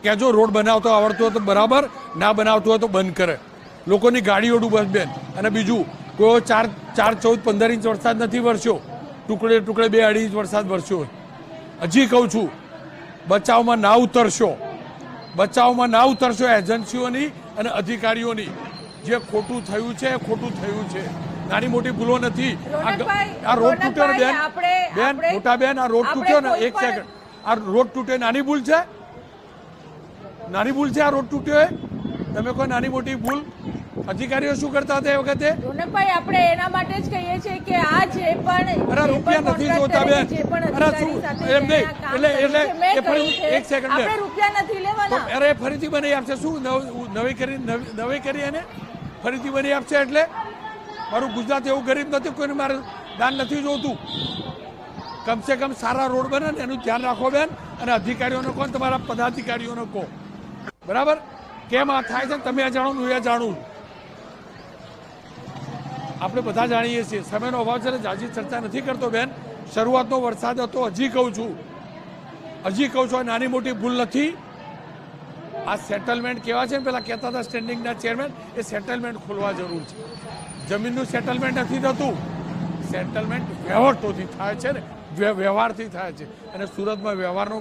કહેજો રોડ બનાવતો આવડતો હોય તો બરાબર, ના બનાવતો હોય તો બંધ કરે. લોકોની ગાડીઓડું બસ બેન. અને બીજું, કોઈ 4, 14, 15 ઇંચ વરસાદ નથી વરસ્યો, ટુકડે ટુકડે 2, 2.5 ઇંચ વરસાદ વરસ્યો. હજી કહું છું, બચાવમાં ના ઉતરશો, બચાવમાં ના ઉતરશો એજન્સીઓની અને અધિકારીઓની. જે ખોટું થયું છે એ ખોટું થયું છે, નાની મોટી ભૂલો નથી. આ રોડ તૂટ્યો ને બેન, મોટા બેન, આ રોડ તૂટ્યો ને, એક સેકન્ડ, આ રોડ તૂટ્યો નાની ભૂલ છે? નાની ભૂલ છે આ રોડ તૂટ્યો એ? તમે કોઈ નાની મોટી ભૂલ? અધિકારીઓ શું કરતા હતા એ વખતે? રોનકભાઈ, આપણે એના માટે જ કહીએ છીએ કે આ જે પણ અરે રૂપિયા નથી જોતા બેન. અરે શું એમ નહીં, એટલે એ ફરી એક સેકન્ડ, આપણે રૂપિયા નથી લેવાના. અરે ફરીથી બનાવી આપશે. શું નવી કરી એને ફરીથી બનાવી આપશે? એટલે મારું ગુજરાત એવું ગરીબ નથી, કોઈને મારે દાન નથી જોતું. કમસે કમ સારા રોડ બને ને એનું ધ્યાન રાખો બેન. અને અધિકારીઓને કહો, તમારા પદાધિકારીઓને કહો, બરાબર? કેમ આ થાય છે તમે જાણો, હું એ જાણું. આપણે બધા જાણીએ છીએ. સમયનો અભાવ છે ને જાજી ચર્ચા નથી કરતો બેન. શરૂઆતનો વરસાદ હતો. હજી કહું છું, નાની મોટી ભૂલ નથી. આ સેટલમેન્ટ કેવા છે, પેલા કહેતા હતા સ્ટેન્ડિંગના ચેરમેન, એ સેટલમેન્ટ ખોલવા જરૂર છે. જમીનનું સેટલમેન્ટ નથી થતું, સેટલમેન્ટ વ્યવહારથી થાય છે ને, વ્યવહારથી થાય છે. અને સુરતમાં વ્યવહારનો